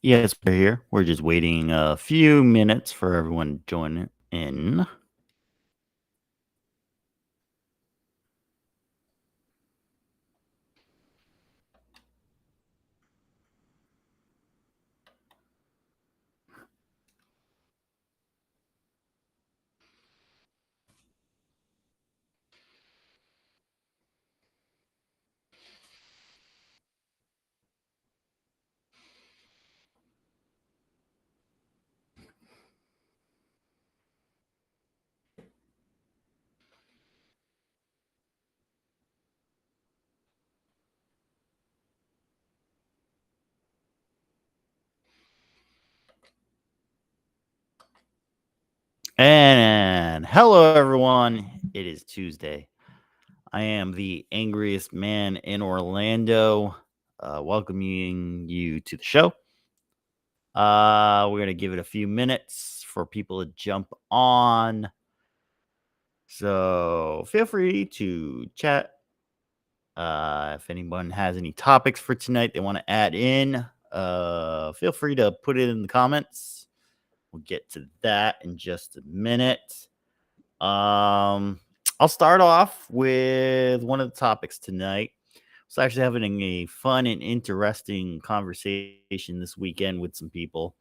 Yes, we're here. We're just waiting a few minutes for everyone to join in. And hello, everyone. It is Tuesday. I am the Angriest Man in Orlando, welcoming you to the show. We're going to give it a few minutes for people to jump on. So feel free to chat. If anyone has any topics for tonight they want to add in, feel free to put it in the comments. We'll get to that in just a minute. I'll start off with one of the topics tonight. I was actually having a fun and interesting conversation this weekend with some people,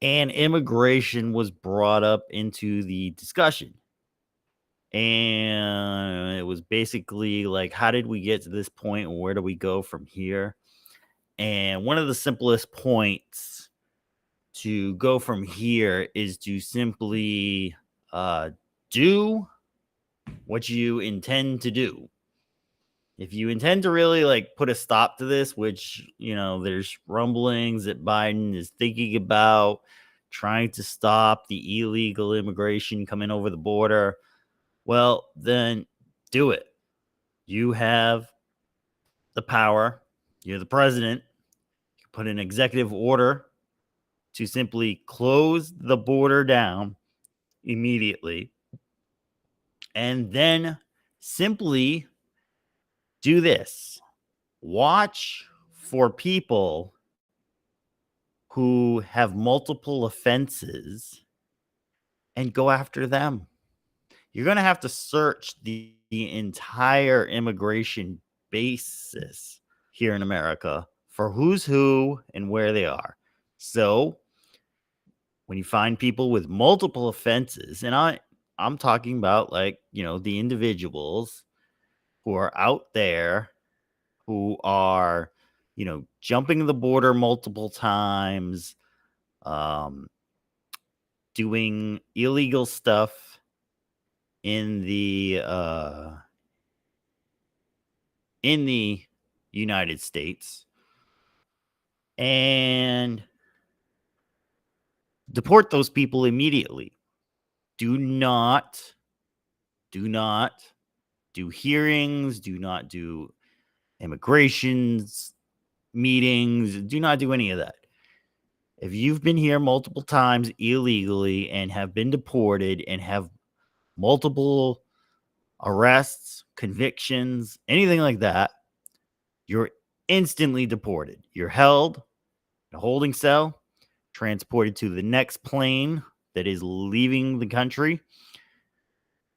and immigration was brought up into the discussion. And it was basically like, how did we get to this point and where do we go from here? And one of the simplest points to go from here is to simply do what you intend to do. If you intend to really like put a stop to this, which, there's rumblings that Biden is thinking about trying to stop the illegal immigration coming over the border, well, then do it. You have the power. You're the president. You put an executive order to simply close the border down immediately, and then simply do this. Watch for people who have multiple offenses and go after them. You're going to have to search the entire immigration basis here in America for who's who and where they are. So when you find people with multiple offenses, and I'm talking about like, the individuals who are out there who are, jumping the border multiple times, um, doing illegal stuff in the United States, and deport those people immediately. Do not do hearings, do not do immigrations meetings, do not do any of that. If you've been here multiple times illegally and have been deported and have multiple arrests, convictions, anything like that, you're instantly deported. You're held in a holding cell, transported to the next plane that is leaving the country,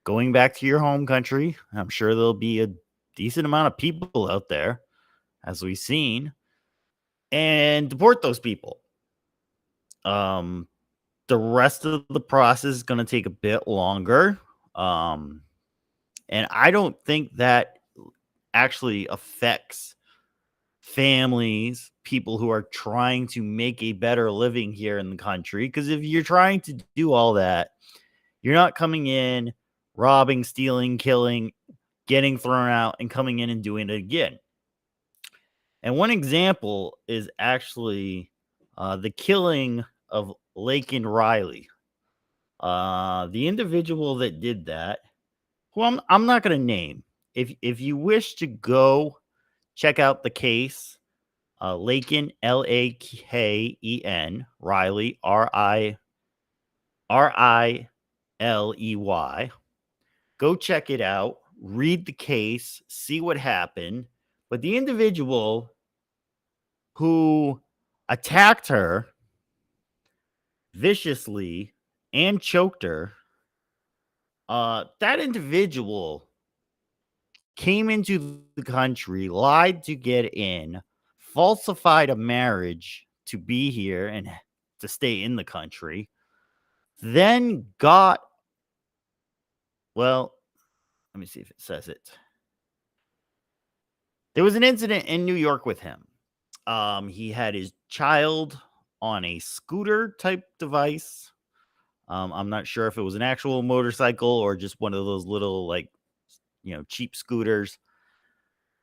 going back to your home country. I'm sure there'll be a decent amount of people out there, as we've seen, and deport those people. The rest of the process is going to take a bit longer. And I don't think that actually affects families, people who are trying to make a better living here in the country. Because if you're trying to do all that, you're not coming in, robbing, stealing, killing, getting thrown out, and coming in and doing it again. And one example is actually the killing of Laken Riley. The individual that did that, who I'm not going to name. If you wish to go check out the case, Laken, Laken, Riley, Riley, go check it out. read the case, see what happened. But the individual who attacked her viciously and choked her, that individual came into the country, lied to get in, falsified a marriage to be here and to stay in the country, then got, well, let me see if it says it. There was an incident in New York with him. He had his child on a scooter type device. I'm not sure if it was an actual motorcycle or just one of those little, like, cheap scooters.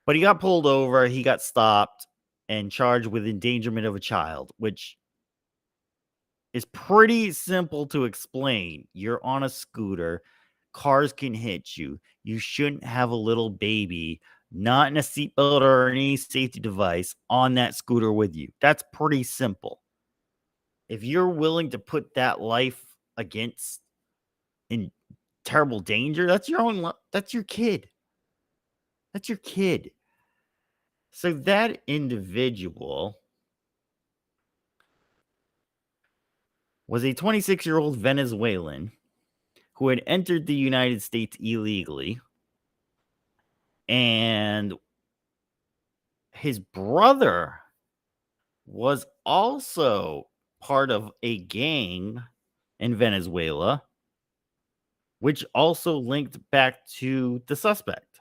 But he got pulled over, he got stopped and charged with endangerment of a child, which is pretty simple to explain. You're on a scooter, cars can hit you. You shouldn't have a little baby, not in a seatbelt or any safety device, on that scooter with you. That's pretty simple. If you're willing to put that life against in terrible danger, that's your own. That's your kid. That's your kid. So that individual was a 26-year-old Venezuelan who had entered the United States illegally, and his brother was also part of a gang in Venezuela, which also linked back to the suspect,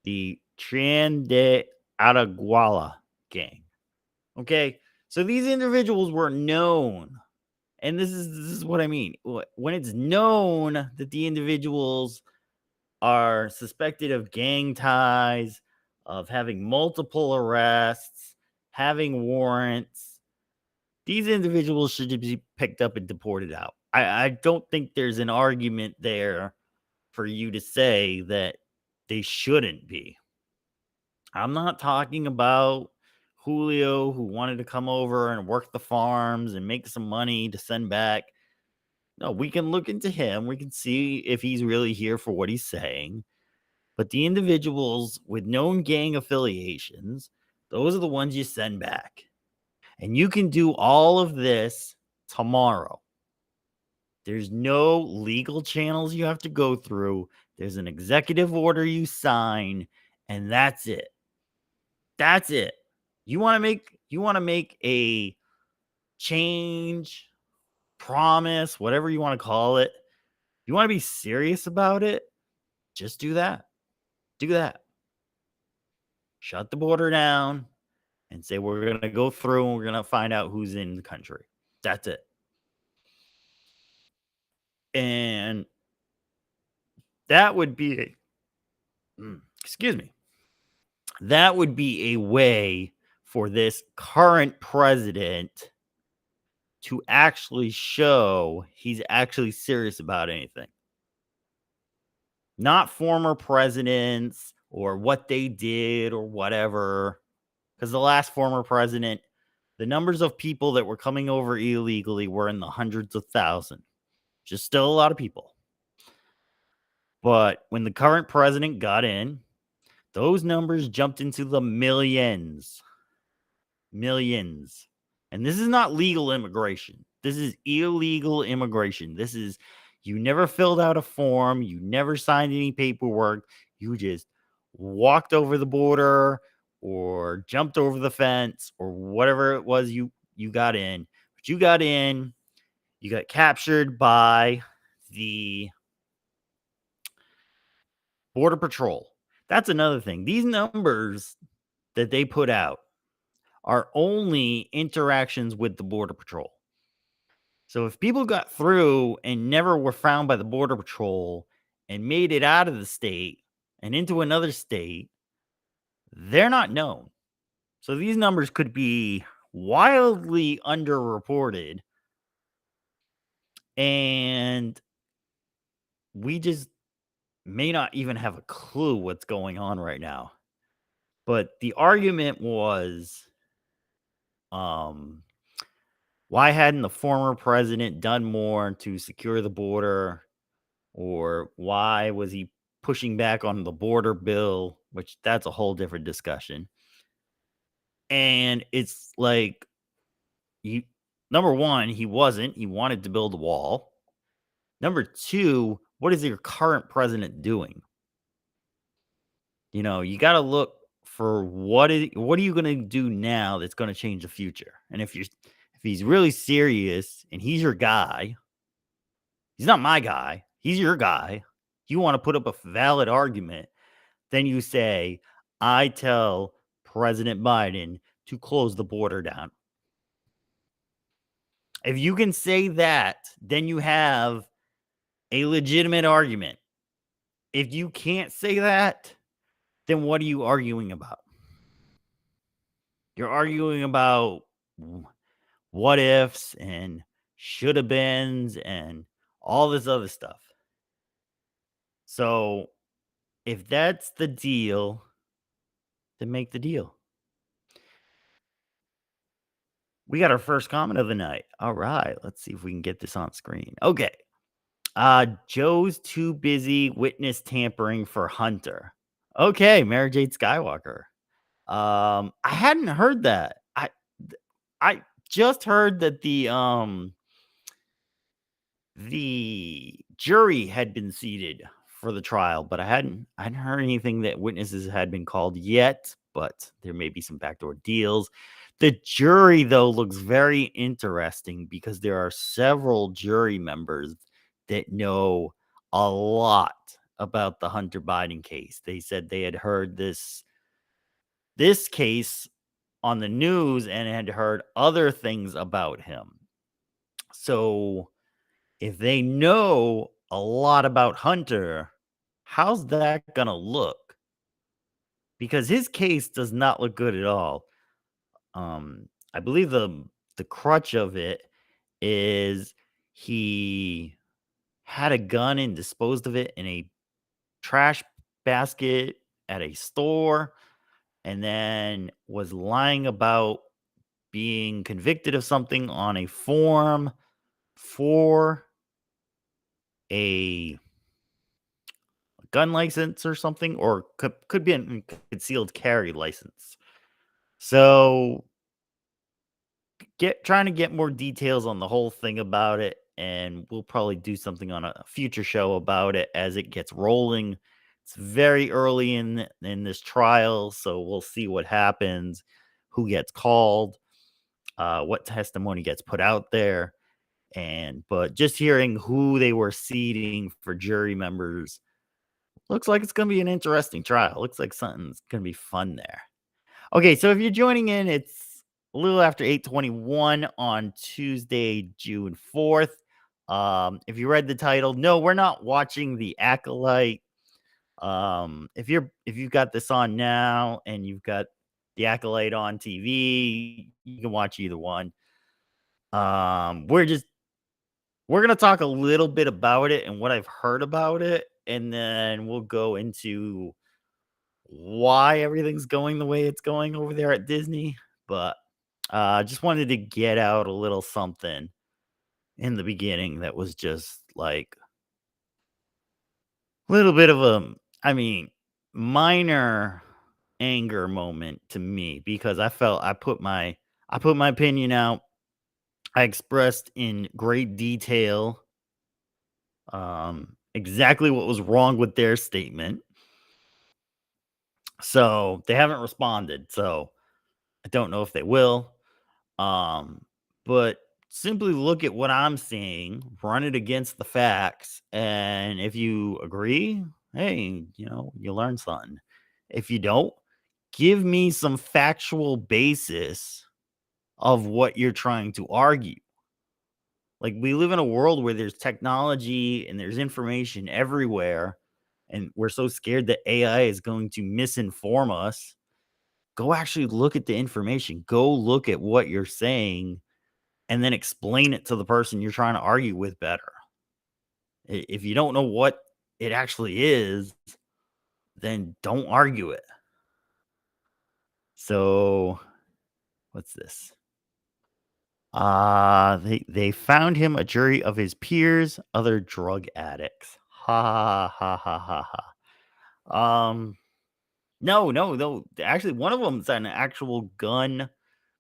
the Tren de Araguala gang. Okay, so these individuals were known, and this is what I mean. When it's known that the individuals are suspected of gang ties, of having multiple arrests, having warrants, these individuals should be picked up and deported out. I don't think there's an argument there for you to say that they shouldn't be. I'm not talking about Julio, who wanted to come over and work the farms and make some money to send back. No, we can look into him. We can see if he's really here for what he's saying. But the individuals with known gang affiliations, those are the ones you send back. And you can do all of this tomorrow. There's no legal channels you have to go through. There's an executive order you sign, and that's it. That's it. You want to make a change, promise, whatever you want to call it. You want to be serious about it? Just do that. Do that. Shut the border down and say we're going to go through and we're going to find out who's in the country. That's it. And that would be that would be a way for this current president to actually show he's actually serious about anything. Not former presidents or what they did or whatever. Because the last former president, the numbers of people that were coming over illegally were in the hundreds of thousands. Just still a lot of people. But when the current president got in, those numbers jumped into the millions. Millions. And this is not legal immigration. This is illegal immigration. This is, you never filled out a form. You never signed any paperwork. You just walked over the border or jumped over the fence or whatever it was you got in. But you got in, you got captured by the Border Patrol. That's another thing. These numbers that they put out are only interactions with the Border Patrol. So if people got through and never were found by the Border Patrol and made it out of the state and into another state, they're not known. So these numbers could be wildly underreported. And we just may not even have a clue what's going on right now. But the argument was, why hadn't the former president done more to secure the border? Or why was he pushing back on the border bill, which that's a whole different discussion. And it's like, you number one, he wasn't. He wanted to build a wall. Number two, what is your current president doing? You got to look for what are you going to do now that's going to change the future? And if he's really serious and he's your guy, he's not my guy, he's your guy. You want to put up a valid argument, then you say, I tell President Biden to close the border down. If you can say that, then you have a legitimate argument. If you can't say that, then what are you arguing about? You're arguing about what ifs and should have beens and all this other stuff. So if that's the deal, then make the deal. We got our first comment of the night. All right, let's see if we can get this on screen. Okay. Joe's too busy witness tampering for Hunter. Okay, Mary Jade Skywalker. I hadn't heard that. I just heard that the jury had been seated for the trial, but I hadn't heard anything that witnesses had been called yet, but there may be some backdoor deals. The jury, though, looks very interesting because there are several jury members that know a lot about the Hunter Biden case. They said they had heard this case on the news and had heard other things about him. So if they know a lot about Hunter, how's that going to look? Because his case does not look good at all. I believe the crutch of it is he had a gun and disposed of it in a trash basket at a store, and then was lying about being convicted of something on a form for a gun license or something, or could be a concealed carry license. So trying to get more details on the whole thing about it, and we'll probably do something on a future show about it as it gets rolling. It's very early in this trial, so we'll see what happens, who gets called, what testimony gets put out there. But just hearing who they were seating for jury members, looks like it's going to be an interesting trial. Looks like something's going to be fun there. Okay, so if you're joining in, it's a little after 8:21 on Tuesday, June 4th. If you read the title, no, we're not watching The Acolyte. If you've got this on now and you've got The Acolyte on TV, you can watch either one. We're going to talk a little bit about it and what I've heard about it, and then we'll go into why everything's going the way it's going over there at Disney. But just wanted to get out a little something in the beginning that was just like a little bit of minor anger moment to me, because I felt I put my opinion out. I expressed in great detail exactly what was wrong with their statement. So they haven't responded. So I don't know if they will. But simply look at what I'm seeing, run it against the facts, and if you agree, hey, you learn something. If you don't, give me some factual basis of what you're trying to argue. Like, we live in a world where there's technology and there's information everywhere, and we're so scared that AI is going to misinform us. Go actually look at the information. Go look at what you're saying and then explain it to the person you're trying to argue with better. If you don't know what it actually is, then don't argue it. So, what's this? They found him a jury of his peers, other drug addicts. Ha ha ha ha ha ha. No. Actually, one of them's an actual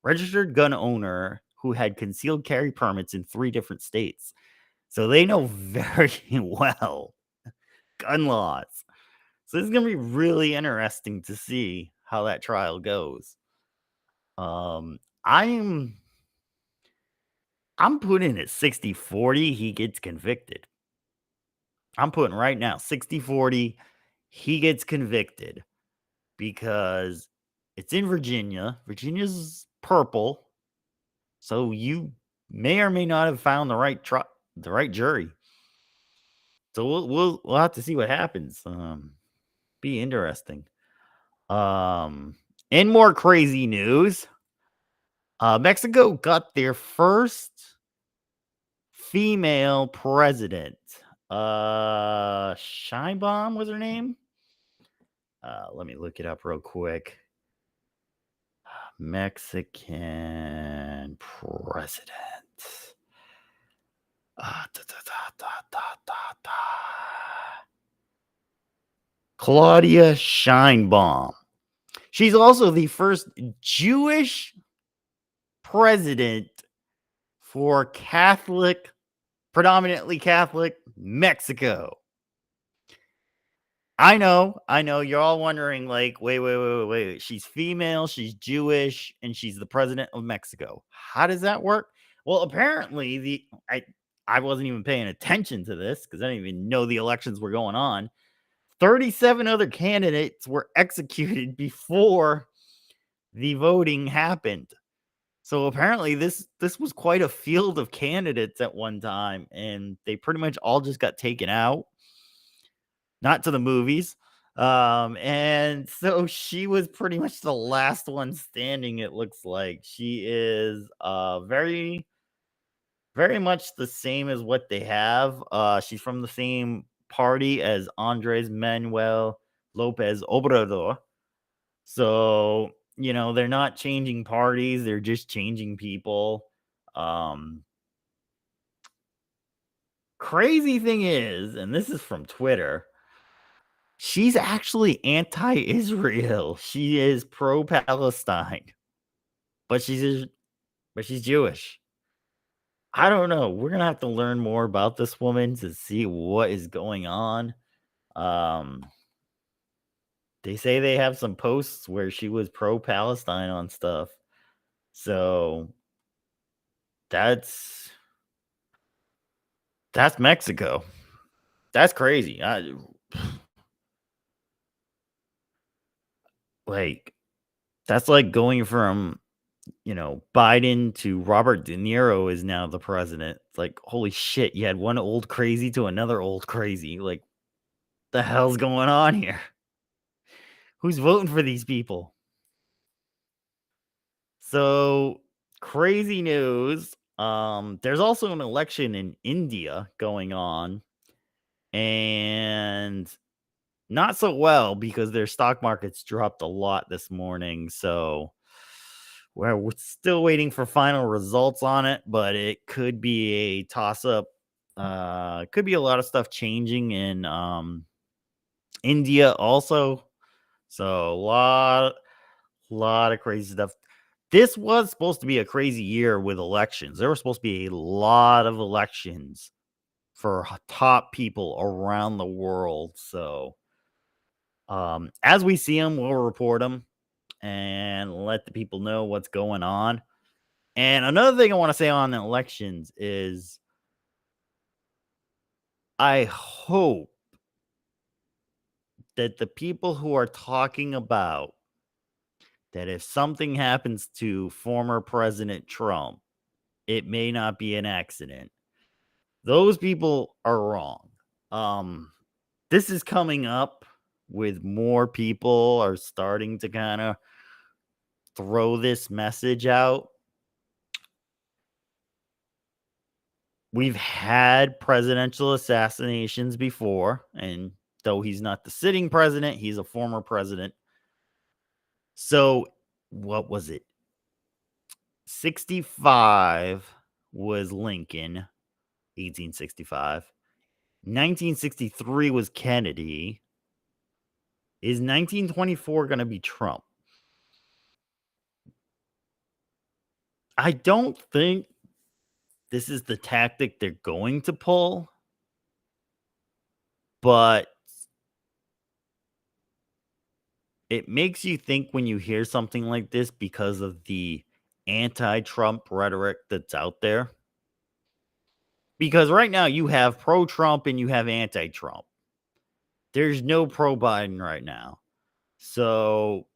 registered gun owner who had concealed carry permits in 3 different states. So they know very well gun laws. So this is gonna be really interesting to see how that trial goes. Um, I'm I'm putting it 60-40 he gets convicted. I'm putting right now 60-40 he gets convicted because it's in Virginia. Virginia's purple, so you may or may not have found the right jury. So we'll have to see what happens. Be interesting. In more crazy news, Mexico got their first female president. Sheinbaum was her name. Let me look it up real quick. Mexican president. Claudia Sheinbaum. She's also the first Jewish president for predominantly Catholic Mexico. I know. You're all wondering, like, wait. She's female, she's Jewish, and she's the president of Mexico. How does that work? Well, apparently, I wasn't even paying attention to this because I didn't even know the elections were going on. 37 other candidates were executed before the voting happened. So apparently this was quite a field of candidates at one time, and they pretty much all just got taken out, not to the movies. And so she was pretty much the last one standing. It looks like she is very, very much the same as what they have. She's from the same party as Andres Manuel Lopez Obrador. So, they're not changing parties, they're just changing people. Um, Crazy thing is, and this is from Twitter, she's actually anti-Israel. She is pro-Palestine, but she's Jewish. I don't know. We're gonna have to learn more about this woman to see what is going on. Um, they say they have some posts where she was pro-Palestine on stuff. So that's Mexico. That's crazy. Like that's like going from Biden to Robert De Niro is now the president. It's like, holy shit, you had one old crazy to another old crazy. Like, the hell's going on here? Who's voting for these people? So, crazy news. There's also an election in India going on, and not so well because their stock markets dropped a lot this morning. So, we're still waiting for final results on it, but it could be a toss up. Could be a lot of stuff changing in India also. So lot of crazy stuff. This was supposed to be a crazy year with elections. There were supposed to be a lot of elections for top people around the world. So as we see them, we'll report them and let the people know what's going on. And another thing I want to say on the elections is I hope that the people who are talking about that if something happens to former President Trump, it may not be an accident. Those people are wrong. This is coming up with more people are starting to kind of throw this message out. We've had presidential assassinations before, and though he's not the sitting president, he's a former president. So, what was it? 65 was Lincoln, 1865. 1963 was Kennedy. Is 1924 going to be Trump? I don't think this is the tactic they're going to pull, but it makes you think when you hear something like this because of the anti-Trump rhetoric that's out there. Because right now you have pro-Trump and you have anti-Trump. There's no pro-Biden right now. So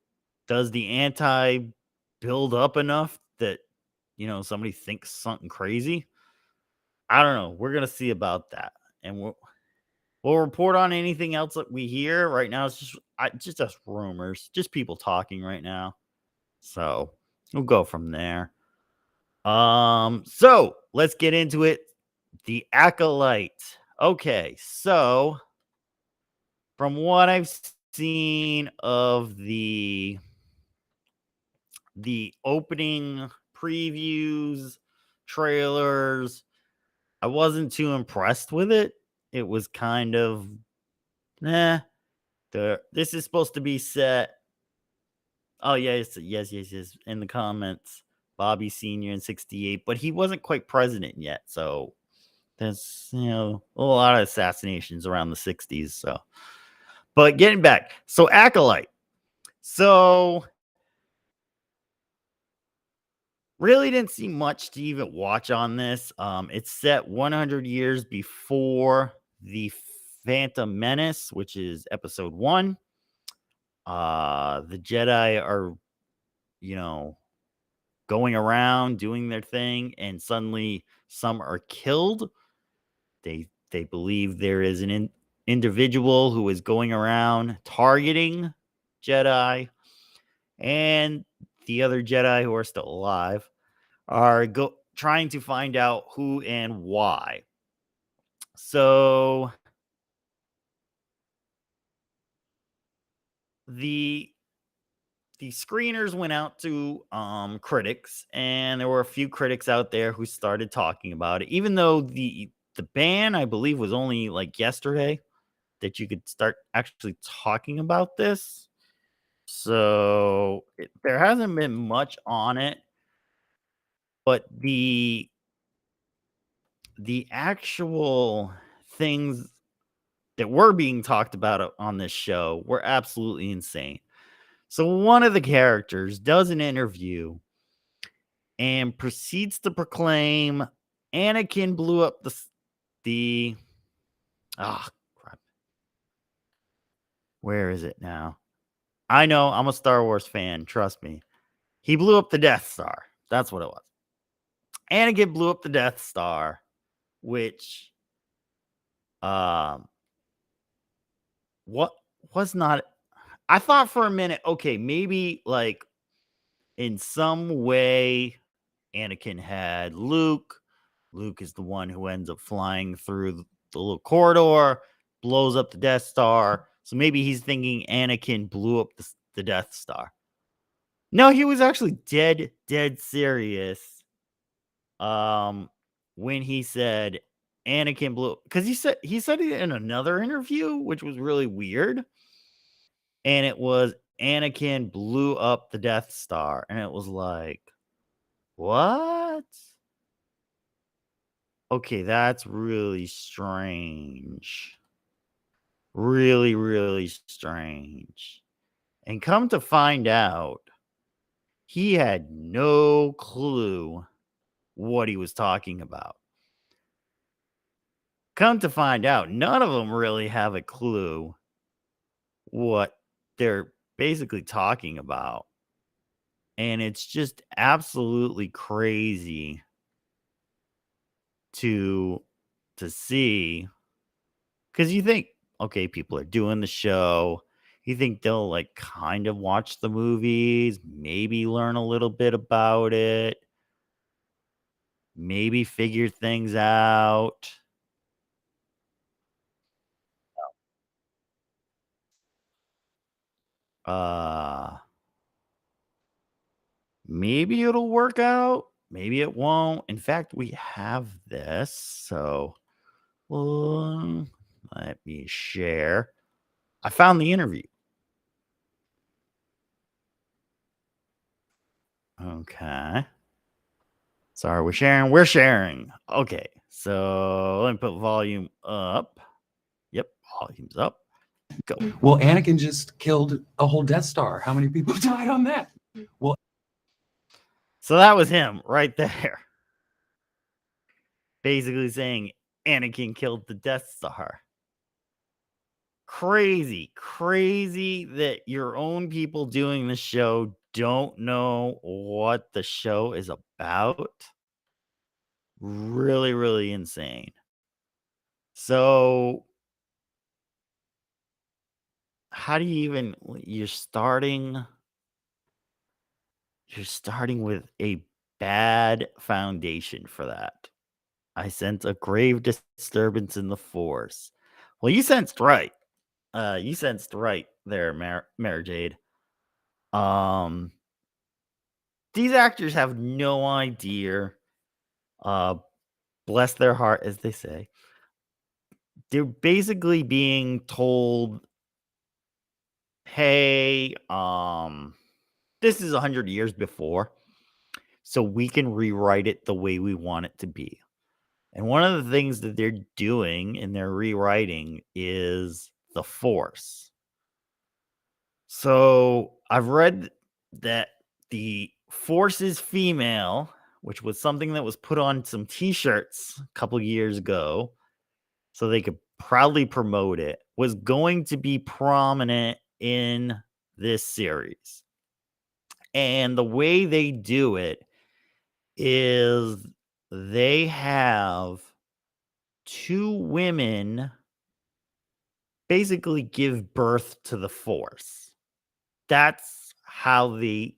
does the anti build up enough that, somebody thinks something crazy? I don't know. We're going to see about that. And we'll report on anything else that we hear. Right now, it's just rumors, just people talking right now. So we'll go from there. So let's get into it. The Acolyte. Okay, so from what I've seen of the opening previews, trailers, I wasn't too impressed with it. It was kind of, nah. This is supposed to be set. Oh yes. In the comments, Bobby Senior in '68, but he wasn't quite president yet. So there's a lot of assassinations around the '60s. So, but getting back, so Acolyte. So really didn't see much to even watch on this. It's set 100 years before the Phantom Menace, which is episode 1. The Jedi are, going around doing their thing, and suddenly some are killed. They believe there is an individual who is going around targeting Jedi, and the other Jedi who are still alive are trying to find out who and why. So the screeners went out to critics, and there were a few critics out there who started talking about it, even though the ban, I believe, was only like yesterday that you could start actually talking about this. So there hasn't been much on it, but the actual things that were being talked about on this show were absolutely insane. So one of the characters does an interview and proceeds to proclaim Anakin blew up the crap. Where is it now? I know, I'm a Star Wars fan, trust me. He blew up the Death Star. That's what it was. Anakin blew up the Death Star, which what was not, I thought for a minute, okay, maybe like in some way Anakin had Luke. Luke is the one who ends up flying through the little corridor, blows up the Death Star. So maybe he's thinking Anakin blew up the Death Star. No, he was actually dead serious. When he said Anakin blew, because he said it in another interview, which was really weird. And it was Anakin blew up the Death Star, and it was like, what? Okay, that's really strange. Really, really strange. And come to find out, he had no clue what he was talking about. Come to find out, none of them really have a clue what they're basically talking about. And it's just absolutely crazy to see, because you think, okay, people are doing the show, you think they'll like kind of watch the movies, maybe learn a little bit about it, maybe figure things out. uh Maybe it'll work out, maybe it won't. In fact, we have this, so let me share. I found the interview. Okay. Sorry, we're sharing. We're sharing. Okay. So let me put volume up. Yep, volume's up. Go. Well, Anakin just killed a whole Death Star. How many people died on that? Well, So that was him right there. Basically saying Anakin killed the Death Star. Crazy that your own people doing the show don't know what the show is about. Really insane. So how do you even you're starting with a bad foundation for that. I sense a grave disturbance in the force. Well, you sensed right. You sensed right there, Mary Jade. These actors have no idea. Bless their heart, as they say. They're basically being told, "Hey, this is 100 years before, so we can rewrite it the way we want it to be." And one of the things that they're doing in their rewriting is the Force. So I've read that the Force is female, which was something that was put on some t-shirts a couple years ago so they could proudly promote it, was going to be prominent in this series. And the way they do it is they have two women basically give birth to the Force. That's how they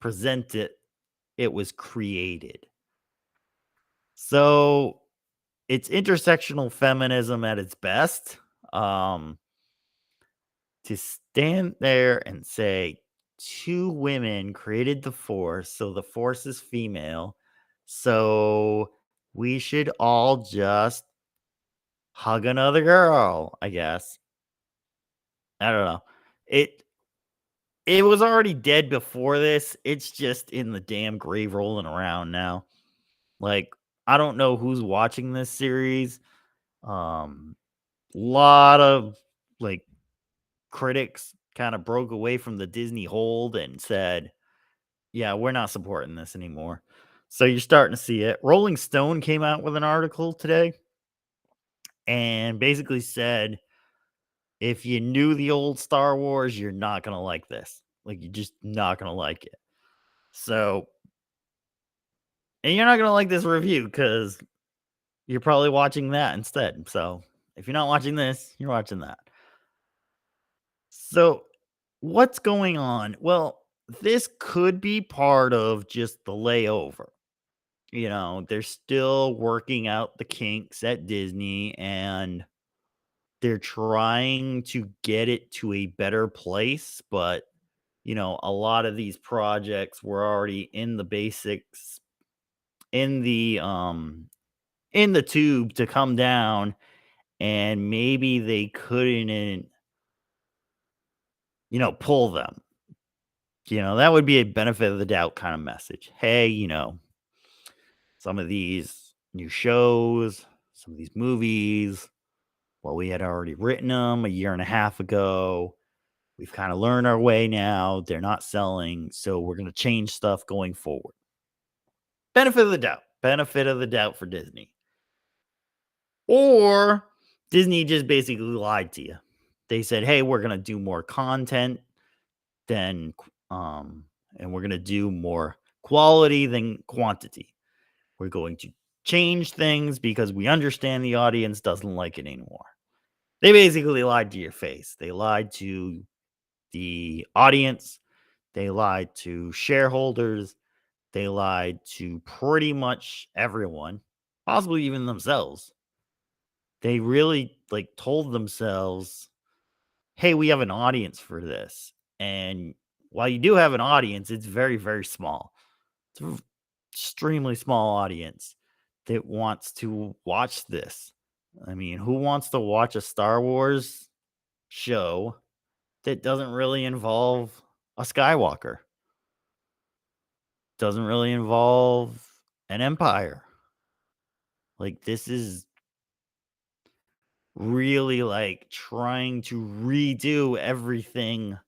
present it. It was created. So it's intersectional feminism at its best. To stand there and say two women created the Force, so the Force is female, so we should all just hug another girl, I guess. I don't know. It was already dead before this. It's just in the damn grave rolling around now. Like, I don't know who's watching this series. Lot of like critics kind of broke away from the Disney hold and said, "Yeah, we're not supporting this anymore." So you're starting to see it. Rolling Stone came out with an article today and basically said, if you knew the old Star Wars, you're not going to like this. Like, you're just not going to like it. So, and you're not going to like this review because you're probably watching that instead. So, if you're not watching this, you're watching that. So, what's going on? Well, this could be part of just the layover. You know, they're still working out the kinks at Disney and they're trying to get it to a better place, but a lot of these projects were already in the basics in the tube to come down, and maybe they couldn't pull them. That would be a benefit of the doubt kind of message. Hey, some of these new shows, some of these movies, well, we had already written them a year and a half ago. We've kind of learned our way now. They're not selling, so we're going to change stuff going forward. Benefit of the doubt. Benefit of the doubt for Disney. Or Disney just basically lied to you. They said, "Hey, we're going to do more content than and we're going to do more quality than quantity. We're going to change things because we understand the audience doesn't like it anymore." They basically lied to your face. They lied to the audience. They lied to shareholders. They lied to pretty much everyone, possibly even themselves. They really told themselves, "Hey, we have an audience for this." And while you do have an audience, it's very, very small. It's an extremely small audience that wants to watch this. I mean, who wants to watch a Star Wars show that doesn't really involve a Skywalker? Doesn't really involve an empire. Like, this is really like trying to redo everything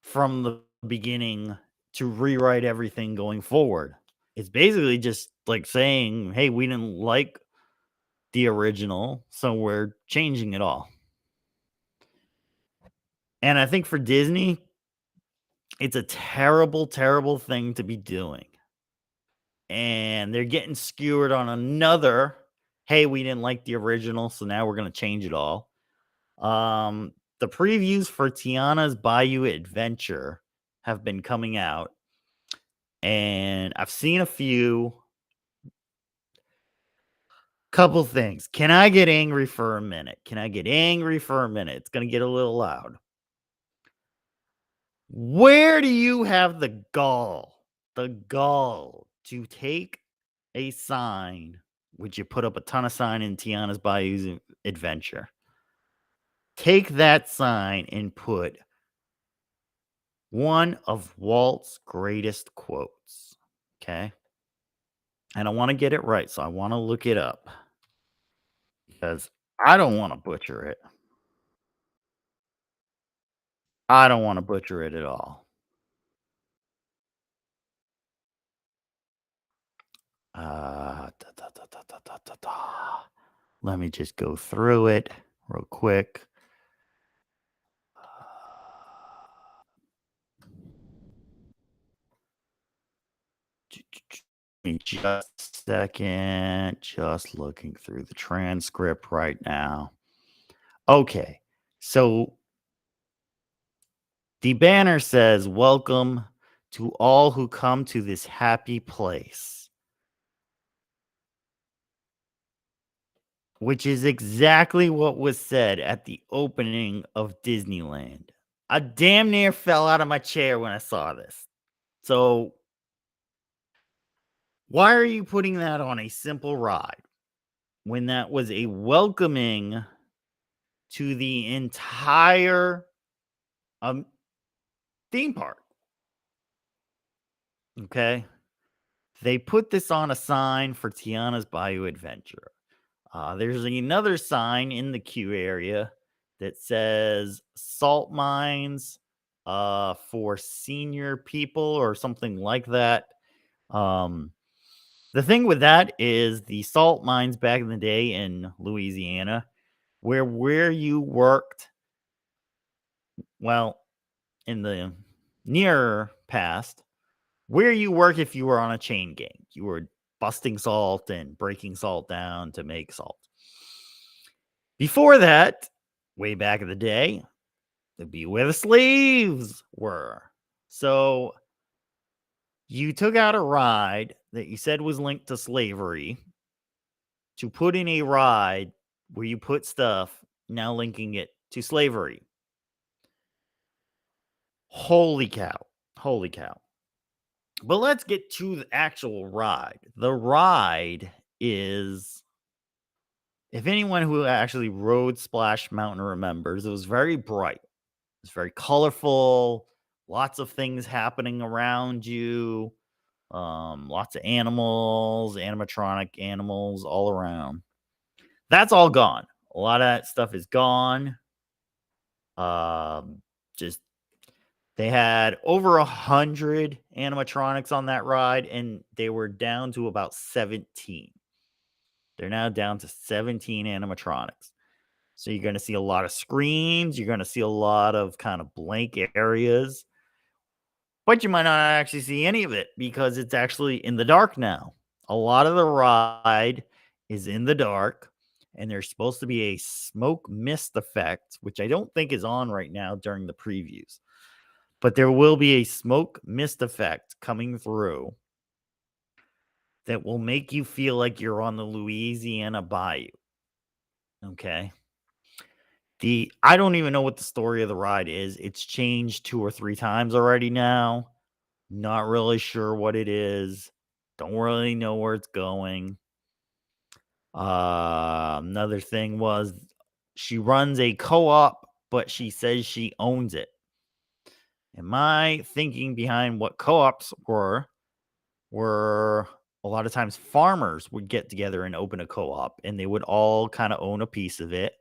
from the beginning to rewrite everything going forward. It's basically just like saying, hey, we didn't like the original, so we're changing it all. And I think for Disney, it's a terrible, terrible thing to be doing. And they're getting skewered on another, hey, we didn't like the original, so now we're going to change it all. The previews for Tiana's Bayou Adventure have been coming out, and I've seen a few. Couple things. Can I get angry for a minute? It's going to get a little loud. Where do you have the gall to take a sign, which you put up a ton of sign in Tiana's Bayou's Adventure? Take that sign and put one of Walt's greatest quotes. Okay. And I want to get it right, so I want to look it up because I don't want to butcher it. I don't want to butcher it at all. Let me just go through it real quick. Just a second. Just looking through the transcript right now. Okay. So the banner says, "Welcome to all who come to this happy place," which is exactly what was said at the opening of Disneyland. I damn near fell out of my chair when I saw this. So why are you putting that on a simple ride when that was a welcoming to the entire theme park? Okay. They put this on a sign for Tiana's Bayou Adventure. There's another sign in the queue area that says salt mines for senior people or something like that. The thing with that is the salt mines back in the day in Louisiana, where you worked, well, in the near past, where you work if you were on a chain gang. You were busting salt and breaking salt down to make salt. Before that, way back in the day, it'd be where the slaves were. So you took out a ride that you said was linked to slavery to put in a ride where you put stuff now linking it to slavery. Holy cow. Holy cow. But let's get to the actual ride. The ride is, if anyone who actually rode Splash Mountain remembers, it was very bright. It's very colorful, lots of things happening around you, lots of animals, animatronic animals all around. That's all gone. A lot of that stuff is gone. Just they had over 100 animatronics on that ride, and they were down to about 17. They're now down to 17 animatronics. So you're going to see a lot of screens. You're going to see a lot of kind of blank areas. But you might not actually see any of it because it's actually in the dark now. A lot of the ride is in the dark, and there's supposed to be a smoke mist effect, which I don't think is on right now during the previews. But there will be a smoke mist effect coming through that will make you feel like you're on the Louisiana Bayou. Okay. I don't even know what the story of the ride is. It's changed 2 or 3 times already now. Not really sure what it is. Don't really know where it's going. Another thing was she runs a co-op, but she says she owns it. And my thinking behind what co-ops were were a lot of times farmers would get together and open a co-op, and they would all kind of own a piece of it.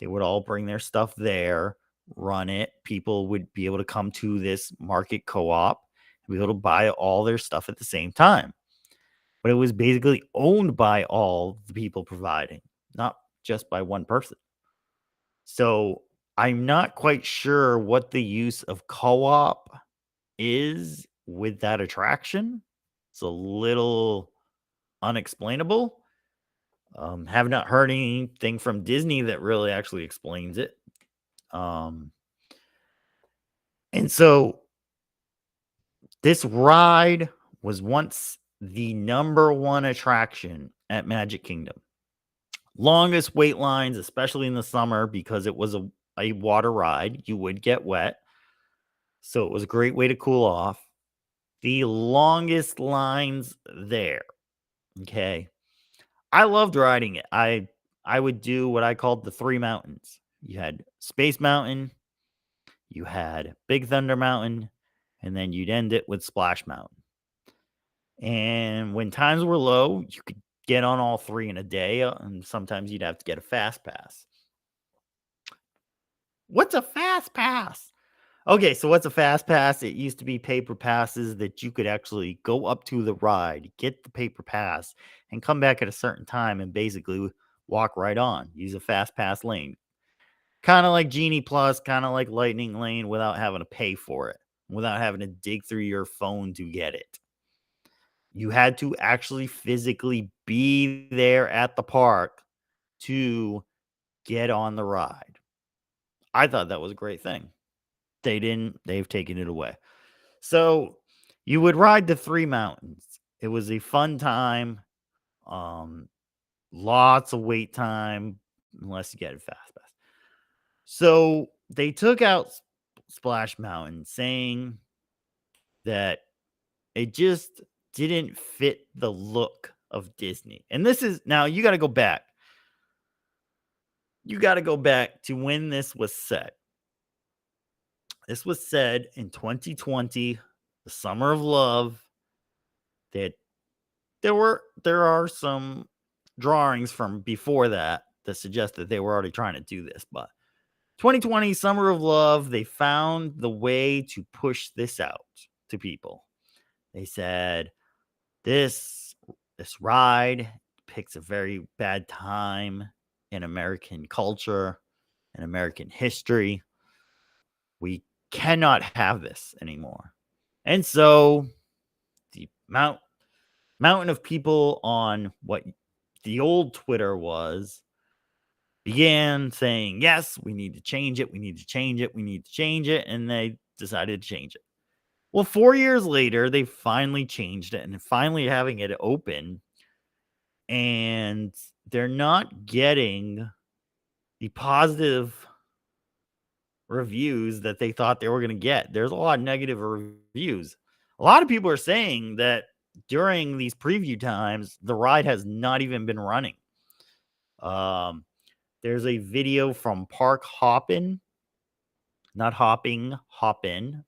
They would all bring their stuff there, run it. People would be able to come to this market co-op and be able to buy all their stuff at the same time. But it was basically owned by all the people providing, not just by one person. So I'm not quite sure what the use of co-op is with that attraction. It's a little unexplainable. Have not heard anything from Disney that really actually explains it. And so this ride was once the number one attraction at Magic Kingdom. Longest wait lines, especially in the summer, because it was a water ride. You would get wet. So it was a great way to cool off. The longest lines there. Okay. I loved riding it. I would do what I called the three mountains. You had Space Mountain, you had Big Thunder Mountain, and then you'd end it with Splash Mountain. And when times were low, you could get on all three in a day, and sometimes you'd have to get a fast pass. What's a fast pass? Okay, so what's a fast pass? It used to be paper passes that you could actually go up to the ride, get the paper pass, and come back at a certain time and basically walk right on. Use a fast pass lane. Kind of like Genie Plus, kind of like Lightning Lane without having to pay for it, without having to dig through your phone to get it. You had to actually physically be there at the park to get on the ride. I thought that was a great thing. They didn't, they've taken it away. So you would ride the three mountains. It was a fun time. Lots of wait time, unless you get a fast pass. So they took out Splash Mountain, saying that it just didn't fit the look of Disney. And this is now you got to go back. You got to go back to when this was set. This was said in 2020, the summer of love, that there are some drawings from before that suggest that they were already trying to do this, but 2020 summer of love, they found the way to push this out to people. They said this ride picks a very bad time in American culture and American history. We cannot have this anymore. And so the mountain of people on what the old Twitter was began saying, yes, we need to change it. We need to change it. We need to change it. And they decided to change it. Well, 4 years later, they finally changed it and finally having it open. And they're not getting the positive reviews that they thought they were going to get. There's a lot of negative reviews. A lot of people are saying that during these preview times, the ride has not even been running. There's a video from Park Hoppin', not Hopping, Hoppin',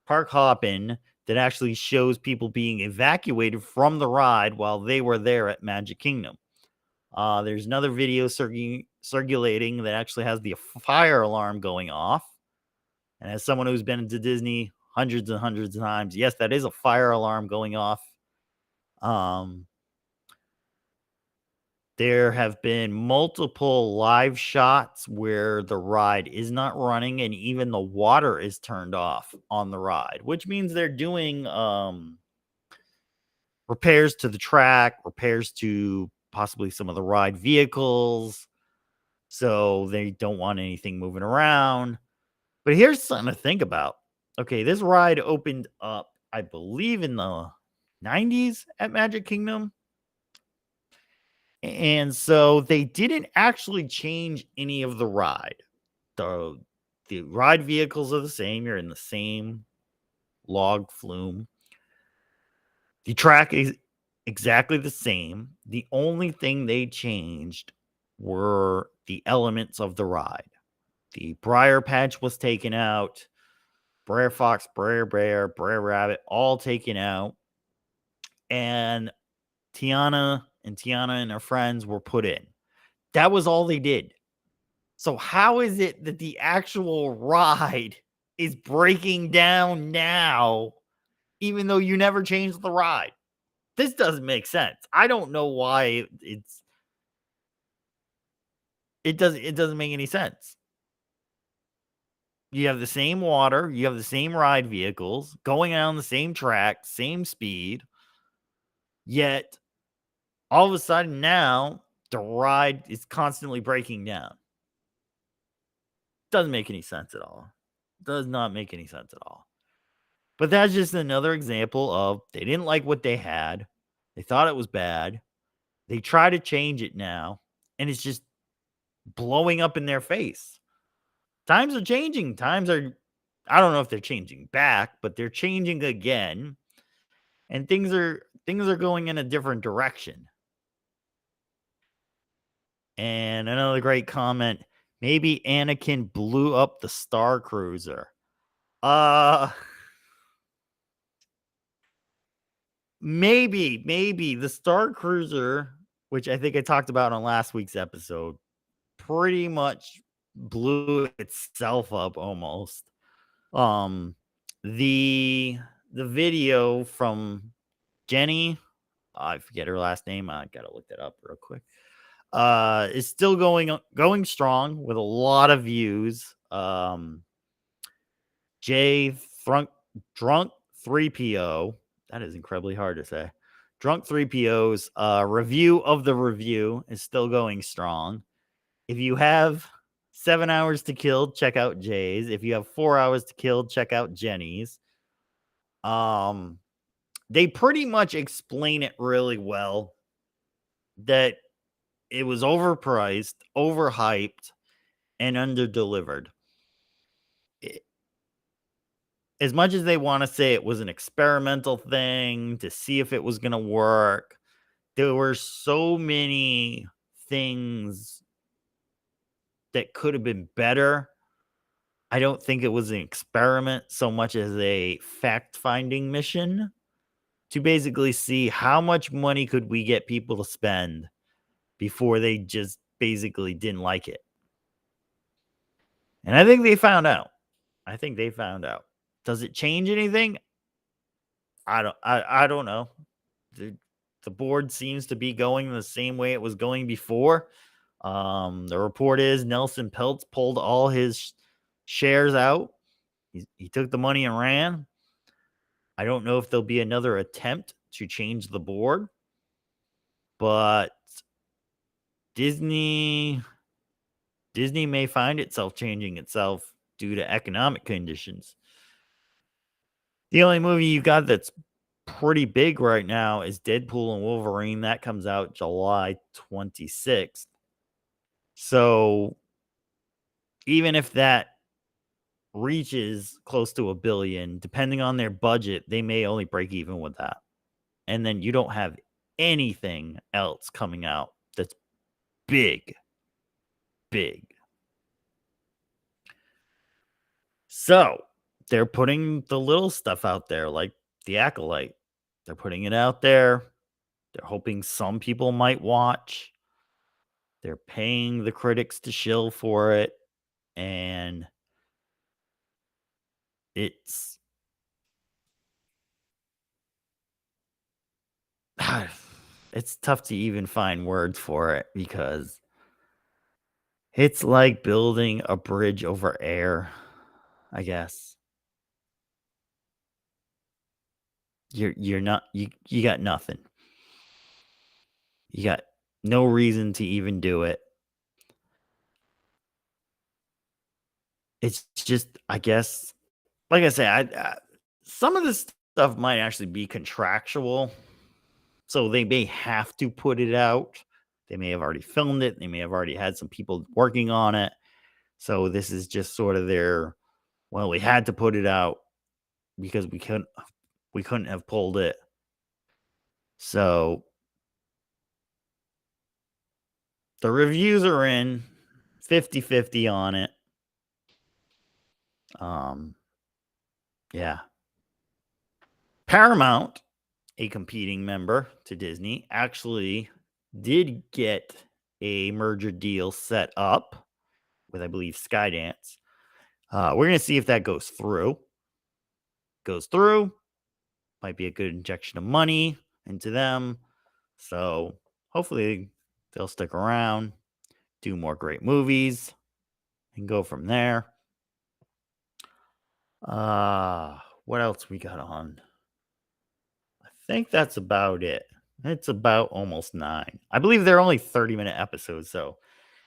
Park Hoppin', that actually shows people being evacuated from the ride while they were there at Magic Kingdom. There's another video circulating that actually has the fire alarm going off. And as someone who's been to Disney hundreds and hundreds of times, yes, that is a fire alarm going off. There have been multiple live shots where the ride is not running and even the water is turned off on the ride, which means they're doing repairs to the track, repairs to possibly some of the ride vehicles. So they don't want anything moving around. But here's something to think about. Okay, this ride opened up, I believe, in the 90s at Magic Kingdom. And so they didn't actually change any of the ride. The ride vehicles are the same. You're in the same log flume. The track is exactly the same. The only thing they changed were the elements of the ride. The Briar Patch was taken out. Brer Fox, Brer Bear, Brer Rabbit, all taken out. and Tiana and her friends were put in. That was all they did. So how is it that the actual ride is breaking down now, even though you never changed the ride? This doesn't make sense. I don't know why it doesn't make any sense. You have the same water, you have the same ride vehicles going on the same track, same speed, yet all of a sudden now the ride is constantly breaking down. Doesn't make any sense at all. Does not make any sense at all. But that's just another example of they didn't like what they had. They thought it was bad. They try to change it now, and it's just blowing up in their face. Times are changing. I don't know if they're changing back, but they're changing again. And things are going in a different direction. And another great comment, maybe Anakin blew up the Star Cruiser. Maybe the Star Cruiser, which I think I talked about on last week's episode, pretty much blew itself up almost. The video from Jenny, I forget her last name. I gotta look that up real quick. Is still going strong with a lot of views. Jay Drunk 3PO. That is incredibly hard to say. Drunk 3PO's review of the review is still going strong. If you have 7 hours to kill, check out Jay's. If you have 4 hours to kill, check out Jenny's. They pretty much explain it really well that it was overpriced, overhyped, and underdelivered. As much as they want to say it was an experimental thing to see if it was going to work, there were so many things that could have been better. I don't think it was an experiment so much as a fact-finding mission to basically see how much money could we get people to spend before they just basically didn't like it. And I think they found out. Does it change anything? I don't know. The board seems to be going the same way it was going before. The report is Nelson Peltz pulled all his shares out. He took the money and ran. I don't know if there'll be another attempt to change the board, but Disney may find itself changing itself due to economic conditions. The only movie you got that's pretty big right now is Deadpool and Wolverine. That comes out July 26th. So even if that reaches close to $1 billion, depending on their budget, they may only break even with that. And then you don't have anything else coming out that's big. So they're putting the little stuff out there, like the Acolyte. They're putting it out there. They're hoping some people might watch. They're paying the critics to shill for it. And it's tough to even find words for it because it's like building a bridge over air, I guess. You got nothing. You got no reason to even do it. It's just, I guess, like I say, some of this stuff might actually be contractual. So they may have to put it out. They may have already filmed it. They may have already had some people working on it. So this is just sort of we had to put it out because we couldn't have pulled it. So the reviews are in 50-50 on it. Yeah. Paramount a competing member to Disney, actually did get a merger deal set up with, I believe, Skydance. We're going to see if that goes through. Goes through, might be a good injection of money into them. So hopefully they'll stick around, do more great movies, and go from there. What else we got on? I think that's about it. It's about almost 9. I believe they're only 30-minute episodes, so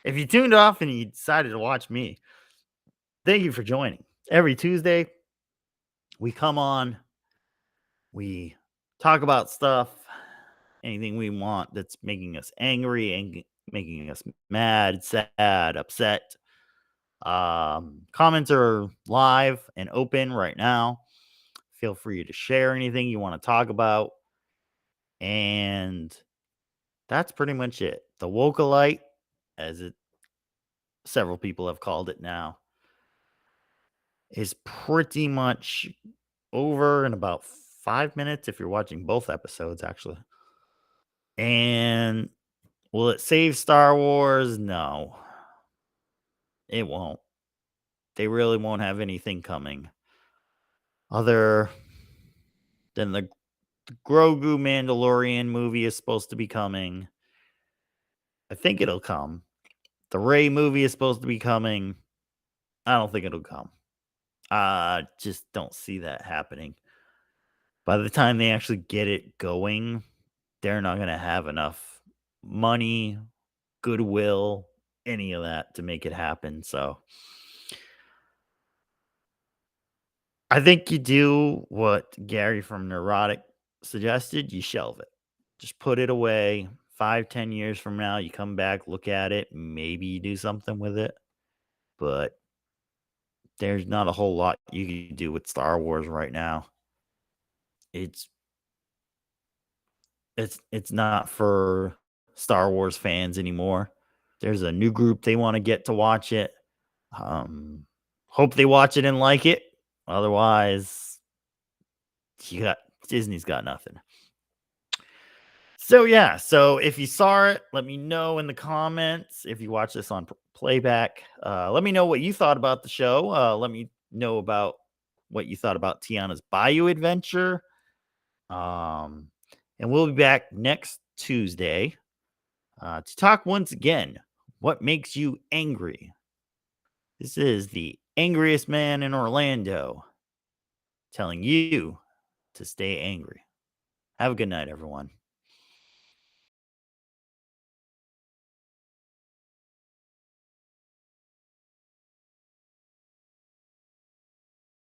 if you tuned off and you decided to watch me, thank you for joining. Every Tuesday, we come on, we talk about stuff, anything we want that's making us angry and making us mad, sad, upset. Comments are live and open right now. Feel free to share anything you want to talk about. And that's pretty much it. The Wokelyte, as several people have called it now, is pretty much over in about 5 minutes if you're watching both episodes, actually. And will it save Star Wars? No, it won't. They really won't have anything coming other than the Grogu Mandalorian movie is supposed to be coming. I think it'll come. The Rey movie is supposed to be coming. I don't think it'll come. Just don't see that happening. By the time they actually get it going, they're not going to have enough money, goodwill, any of that to make it happen. So I think you do what Gary from Neurotic suggested. You shelve it. Just put it away. 5-10 years from now, you come back, look at it, maybe you do something with it. But there's not a whole lot you can do with Star Wars right now. It's not for Star Wars fans anymore. There's a new group they want to get to watch it. Hope they watch it and like it. Otherwise, Disney's got nothing. So yeah, so if you saw it, let me know in the comments. If you watch this on playback, let me know what you thought about the show. Let me know about what you thought about Tiana's Bayou adventure. And we'll be back next Tuesday to talk once again. What makes you angry? This is the Angriest Man in Orlando telling you to stay angry. Have a good night, everyone.